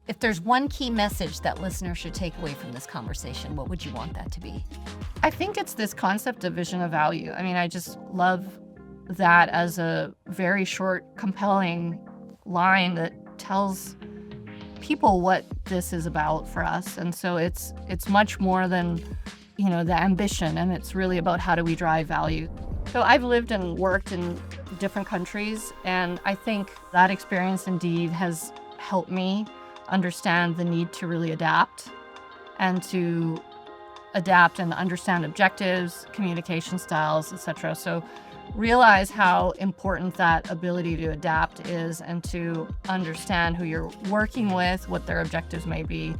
If there's one key message that listeners should take away from this conversation, what would you want that to be? I think it's this concept of vision of value. I mean, I just love that as a very short, compelling line that tells people what this is about for us. And so it's much more than, the ambition, and it's really about how do we drive value. So I've lived and worked in different countries, and I think that experience indeed has helped me understand the need to really adapt and understand objectives, communication styles, etc. So realize how important that ability to adapt is, and to understand who you're working with, what their objectives may be,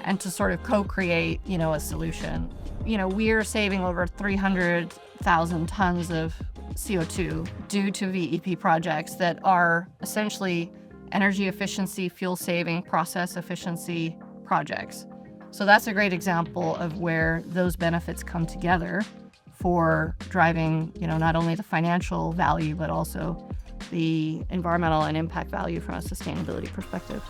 and to sort of co-create, a solution. We're saving over 300,000 tons of CO2 due to VEP projects that are essentially energy efficiency, fuel saving, process efficiency projects. So that's a great example of where those benefits come together for driving, not only the financial value, but also the environmental and impact value from a sustainability perspective.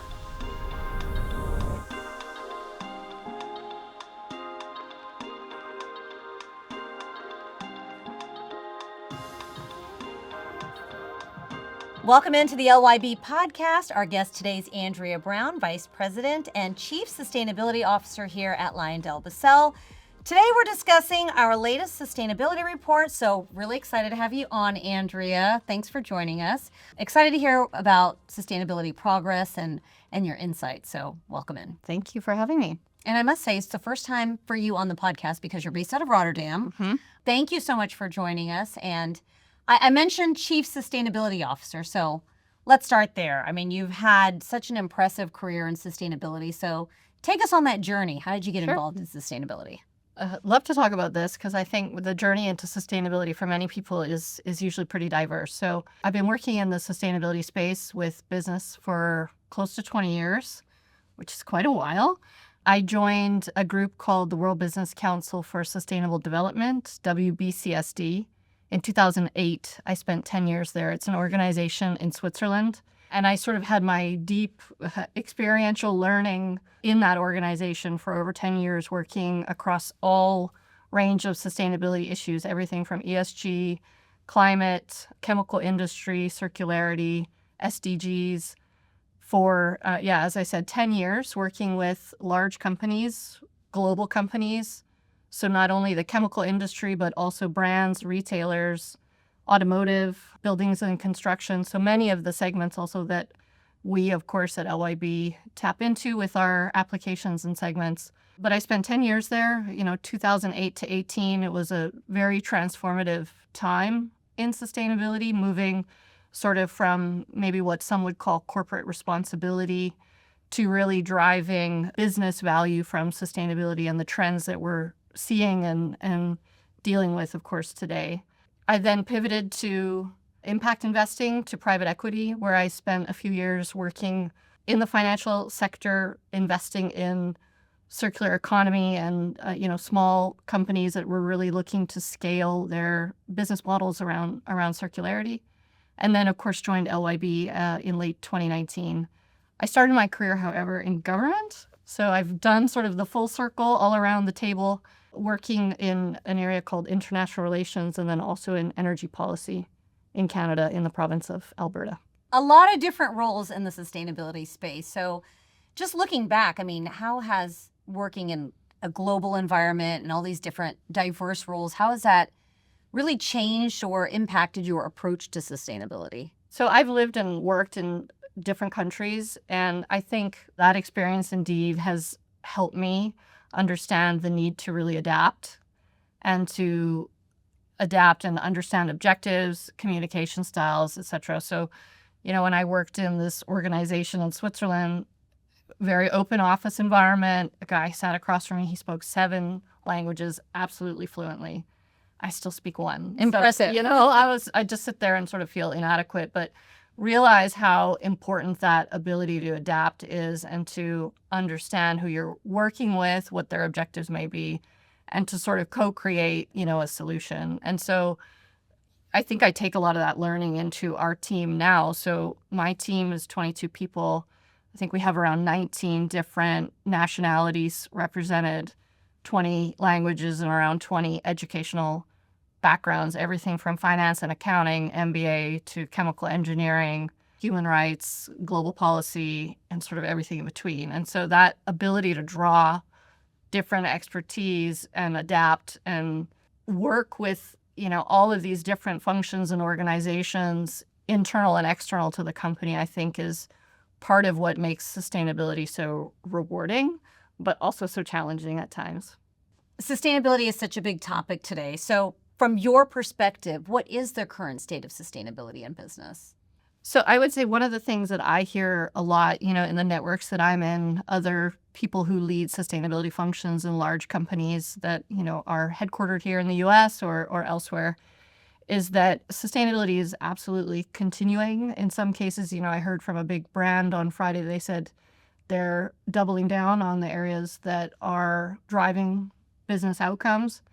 Welcome into the LYB podcast. Our guest today is Andrea Brown, Vice President and Chief Sustainability Officer here at LyondellBasell. Today we're discussing our latest sustainability report, so really excited to have you on, Andrea. Thanks for joining us. Excited to hear about sustainability progress and your insights, so welcome in. Thank you for having me. And I must say, it's the first time for you on the podcast because you're based out of Rotterdam. Mm-hmm. Thank you so much for joining us. And I mentioned Chief Sustainability Officer, so let's start there. I mean, you've had such an impressive career in sustainability, so take us on that journey. How did you get involved in sustainability? Love to talk about this because I think the journey into sustainability for many people is usually pretty diverse. So I've been working in the sustainability space with business for close to 20 years, which is quite a while. I joined a group called the World Business Council for Sustainable Development, WBCSD. In 2008, I spent 10 years there. It's an organization in Switzerland. And I sort of had my deep experiential learning in that organization for over 10 years, working across all range of sustainability issues, everything from ESG, climate, chemical industry, circularity, SDGs, for, as I said, 10 years working with large companies, global companies. So not only the chemical industry, but also brands, retailers, automotive, buildings and construction. So many of the segments also that we, of course, at LYB tap into with our applications and segments. But I spent 10 years there, 2008 to 18. It was a very transformative time in sustainability, moving sort of from maybe what some would call corporate responsibility to really driving business value from sustainability and the trends that we're seeing and dealing with, of course, today. I then pivoted to impact investing, to private equity, where I spent a few years working in the financial sector, investing in circular economy and small companies that were really looking to scale their business models around circularity. And then, of course, joined LYB in late 2019. I started my career, however, in government. So I've done sort of the full circle all around the table, working in an area called international relations and then also in energy policy in Canada in the province of Alberta. A lot of different roles in the sustainability space. So just looking back, I mean, how has working in a global environment and all these different diverse roles, how has that really changed or impacted your approach to sustainability? So I've lived and worked in different countries, and I think that experience indeed has helped me understand the need to really adapt and understand objectives, communication styles, etc. So, when I worked in this organization in Switzerland, very open office environment, a guy sat across from me, he spoke 7 languages absolutely fluently. I still speak 1. Impressive. So, I just sit there and sort of feel inadequate, but realize how important that ability to adapt is, and to understand who you're working with, what their objectives may be, and to sort of co-create, a solution. And so I think I take a lot of that learning into our team now. So my team is 22 people. I think we have around 19 different nationalities represented, 20 languages, and around 20 educational backgrounds, everything from finance and accounting, MBA, to chemical engineering, human rights, global policy, and sort of everything in between. And so that ability to draw different expertise and adapt and work with, all of these different functions and organizations, internal and external to the company, I think is part of what makes sustainability so rewarding, but also so challenging at times. Sustainability is such a big topic today. So, from your perspective, what is the current state of sustainability in business? So I would say one of the things that I hear a lot, in the networks that I'm in, other people who lead sustainability functions in large companies that, are headquartered here in the US or elsewhere, is that sustainability is absolutely continuing. In some cases, I heard from a big brand on Friday, they said they're doubling down on the areas that are driving business outcomes.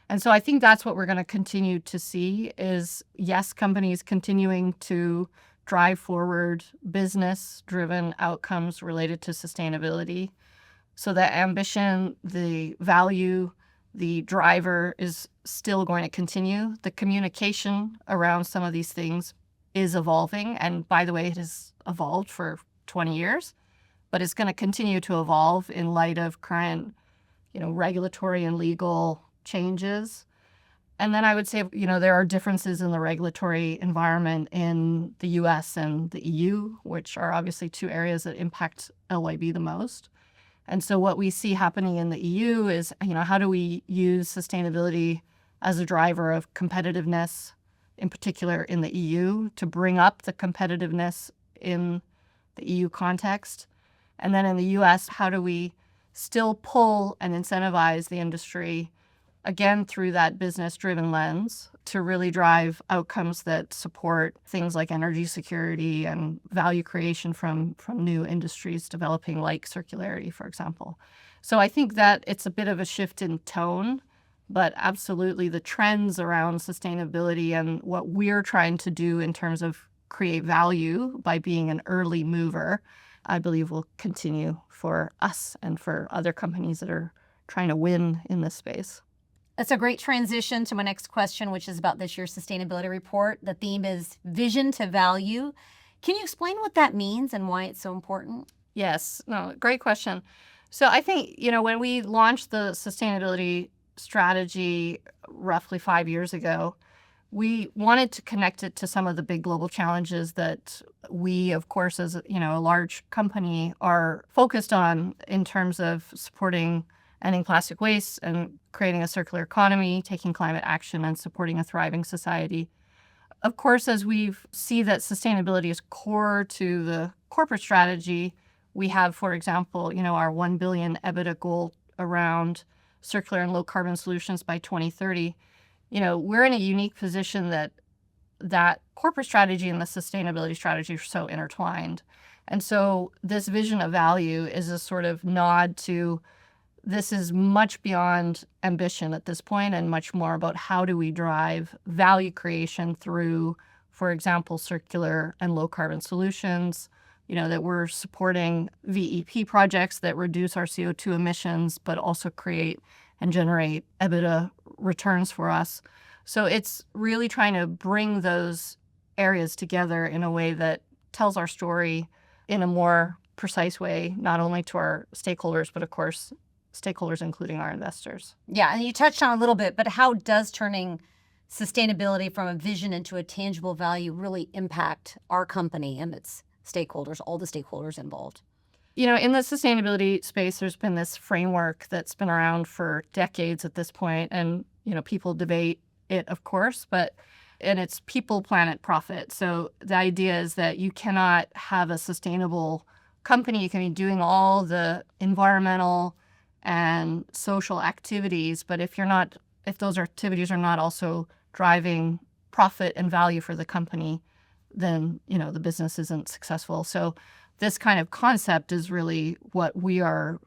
And so I think that's what we're going to continue to see is, yes, companies continuing to drive forward business-driven outcomes related to sustainability. So the ambition, the value, the driver is still going to continue. The communication around some of these things is evolving. And by the way, it has evolved for 20 years, but it's going to continue to evolve in light of current, regulatory and legal changes. And then I would say, there are differences in the regulatory environment in the US and the EU, which are obviously two areas that impact LYB the most. And so what we see happening in the EU is, how do we use sustainability as a driver of competitiveness, in particular in the EU, to bring up the competitiveness in the EU context? And then in the US, how do we still pull and incentivize the industry, again, through that business-driven lens, to really drive outcomes that support things like energy security and value creation from new industries developing, like circularity, for example. So I think that it's a bit of a shift in tone, but absolutely the trends around sustainability and what we're trying to do in terms of create value by being an early mover, I believe will continue for us and for other companies that are trying to win in this space. That's a great transition to my next question, which is about this year's sustainability report. The theme is vision to value. Can you explain what that means and why it's so important? Yes, no, great question. So I think, when we launched the sustainability strategy roughly 5 years ago, we wanted to connect it to some of the big global challenges that we, of course, as a large company, are focused on in terms of supporting ending plastic waste and creating a circular economy, taking climate action, and supporting a thriving society. Of course, as we see that sustainability is core to the corporate strategy, we have, for example, our 1 billion EBITDA goal around circular and low carbon solutions by 2030. We're in a unique position that corporate strategy and the sustainability strategy are so intertwined. And so this vision of value is a sort of nod to this is much beyond ambition at this point and much more about how do we drive value creation through, for example, circular and low carbon solutions, that we're supporting VEP projects that reduce our CO2 emissions, but also create and generate EBITDA returns for us. So it's really trying to bring those areas together in a way that tells our story in a more precise way, not only to our stakeholders, but of course, stakeholders, including our investors. Yeah, and you touched on a little bit, but how does turning sustainability from a vision into a tangible value really impact our company and its stakeholders, all the stakeholders involved? In the sustainability space, there's been this framework that's been around for decades at this point, and, people debate it, of course, and it's people, planet, profit. So the idea is that you cannot have a sustainable company. You can be doing all the environmental and social activities, but if those activities are not also driving profit and value for the company, then the business isn't successful. So this kind of concept is really what we are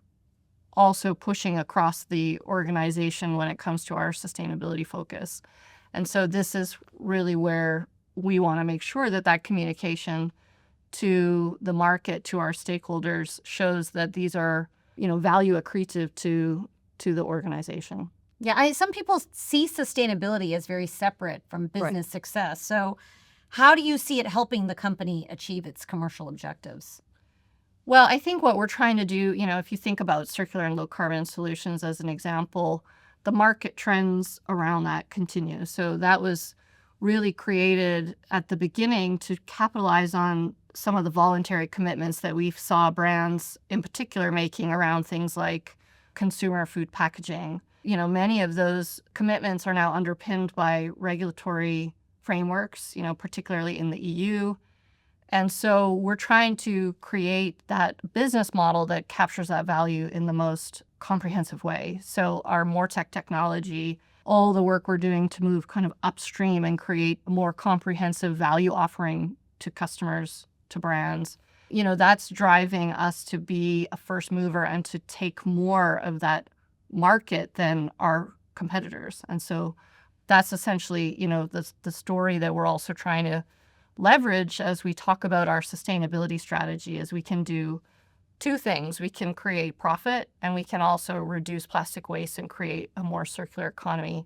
also pushing across the organization when it comes to our sustainability focus. And so this is really where we want to make sure that communication to the market, to our stakeholders, shows that these are, value accretive to the organization. Yeah, some people see sustainability as very separate from business success. So how do you see it helping the company achieve its commercial objectives? Well, I think what we're trying to do, if you think about circular and low carbon solutions as an example, the market trends around that continue. So that was really created at the beginning to capitalize on some of the voluntary commitments that we saw brands in particular making around things like consumer food packaging. Many of those commitments are now underpinned by regulatory frameworks, particularly in the EU. And so we're trying to create that business model that captures that value in the most comprehensive way. So our MoreTech technology, all the work we're doing to move kind of upstream and create a more comprehensive value offering to customers, to brands, that's driving us to be a first mover and to take more of that market than our competitors. And so that's essentially, the story that we're also trying to leverage as we talk about our sustainability strategy. Is we can do two things. We can create profit, and we can also reduce plastic waste and create a more circular economy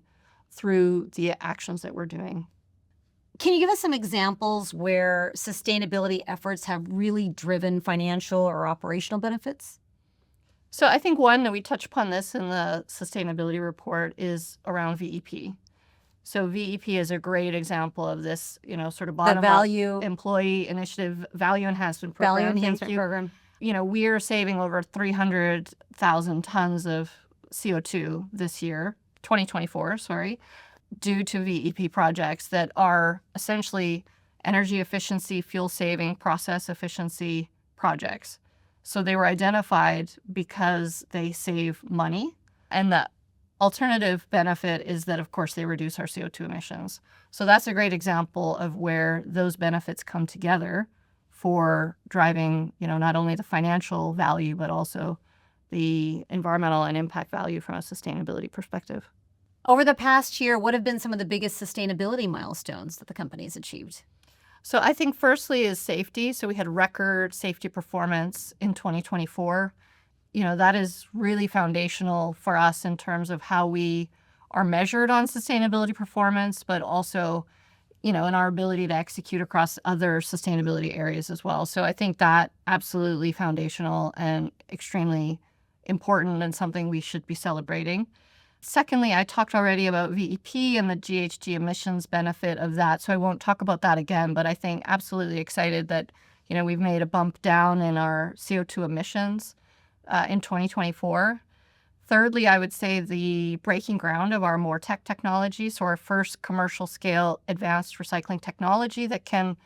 through the actions that we're doing. Can you give us some examples where sustainability efforts have really driven financial or operational benefits? So I think one that we touch upon this in the sustainability report is around VEP. So VEP is a great example of this, sort of bottom-up value employee initiative value enhancement program. Program. We are saving over 300,000 tons of CO2 this year, 2024, due to VEP projects that are essentially energy efficiency, fuel saving, process efficiency projects. So they were identified because they save money, and the alternative benefit is that, of course, they reduce our CO2 emissions. So that's a great example of where those benefits come together for driving, not only the financial value, but also the environmental and impact value from a sustainability perspective. Over the past year, what have been some of the biggest sustainability milestones that the company has achieved? So I think firstly is safety. So we had record safety performance in 2024. That is really foundational for us in terms of how we are measured on sustainability performance, but also, in our ability to execute across other sustainability areas as well. So I think that absolutely foundational and extremely important and something we should be celebrating. Secondly, I talked already about VEP and the GHG emissions benefit of that, so I won't talk about that again, but I think absolutely excited that, we've made a bump down in our CO2 emissions in 2024. Thirdly, I would say the breaking ground of our MoreTech technology, so our first commercial scale advanced recycling technology that can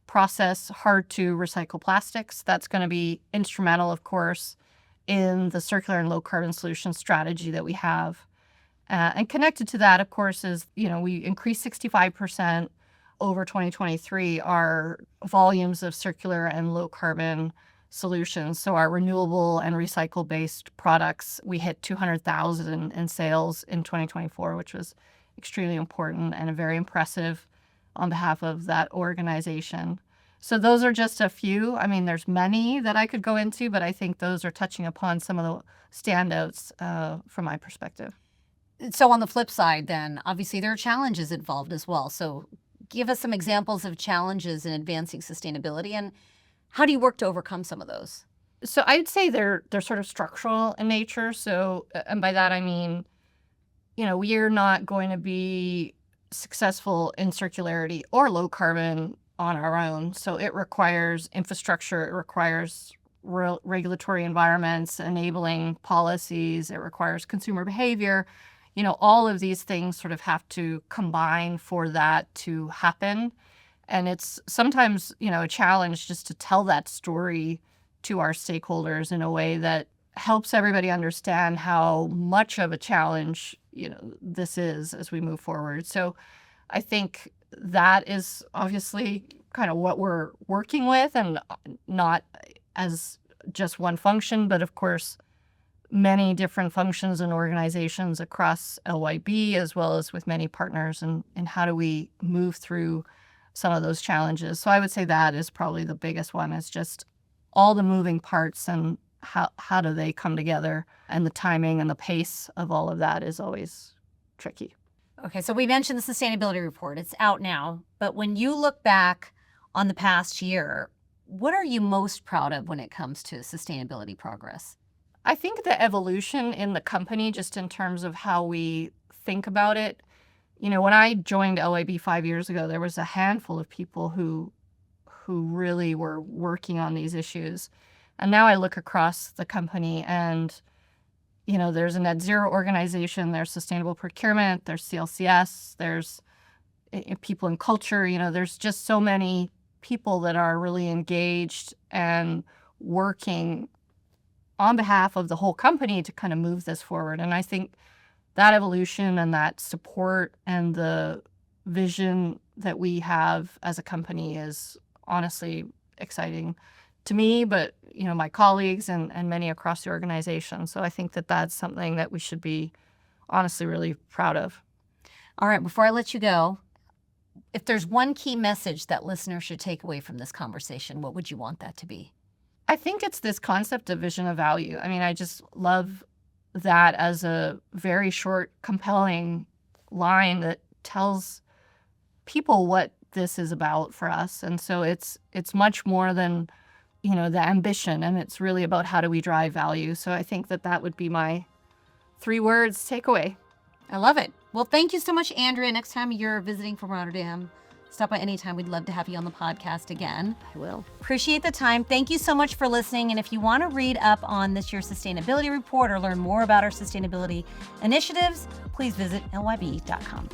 process hard to recycle plastics. That's going to be instrumental, of course, in the circular and low carbon solution strategy that we have. And connected to that, of course, is, we increased 65% over 2023 our volumes of circular and low carbon solutions. So our renewable and recycle-based products, we hit 200,000 in sales in 2024, which was extremely important and very impressive on behalf of that organization. So those are just a few. I mean, there's many that I could go into, but I think those are touching upon some of the standouts from my perspective. So on the flip side, then, obviously there are challenges involved as well. So give us some examples of challenges in advancing sustainability, and how do you work to overcome some of those? So I'd say they're sort of structural in nature. So, and by that I mean, we are not going to be successful in circularity or low carbon on our own. So it requires infrastructure, it requires regulatory environments, enabling policies, it requires consumer behavior. All of these things sort of have to combine for that to happen. And it's sometimes, a challenge just to tell that story to our stakeholders in a way that helps everybody understand how much of a challenge, this is as we move forward. So I think that is obviously kind of what we're working with, and not as just one function, but of course, many different functions and organizations across LYB, as well as with many partners, and how do we move through some of those challenges. So I would say that is probably the biggest one, is just all the moving parts and how do they come together, and the timing and the pace of all of that is always tricky. Okay, so we mentioned the sustainability report. It's out now. But when you look back on the past year, what are you most proud of when it comes to sustainability progress? I think the evolution in the company, just in terms of how we think about it. When I joined LIB 5 years ago, there was a handful of people who really were working on these issues. And now I look across the company and, there's a net zero organization, there's sustainable procurement, there's CLCS, there's people in culture, there's just so many people that are really engaged and working on behalf of the whole company to kind of move this forward. And I think that evolution and that support and the vision that we have as a company is honestly exciting to me, but my colleagues and many across the organization. So I think that that's something that we should be honestly really proud of. All right, before I let you go, if there's one key message that listeners should take away from this conversation, what would you want that to be? I think it's this concept of vision of value. I mean, I just love that as a very short, compelling line that tells people what this is about for us. And so it's much more than, the ambition, and it's really about how do we drive value. So I think that would be my 3 words takeaway. I love it. Well, thank you so much, Andrea. Next time you're visiting from Rotterdam, stop by anytime. We'd love to have you on the podcast again. I will. Appreciate the time. Thank you so much for listening. And if you want to read up on this year's sustainability report or learn more about our sustainability initiatives, please visit lyb.com.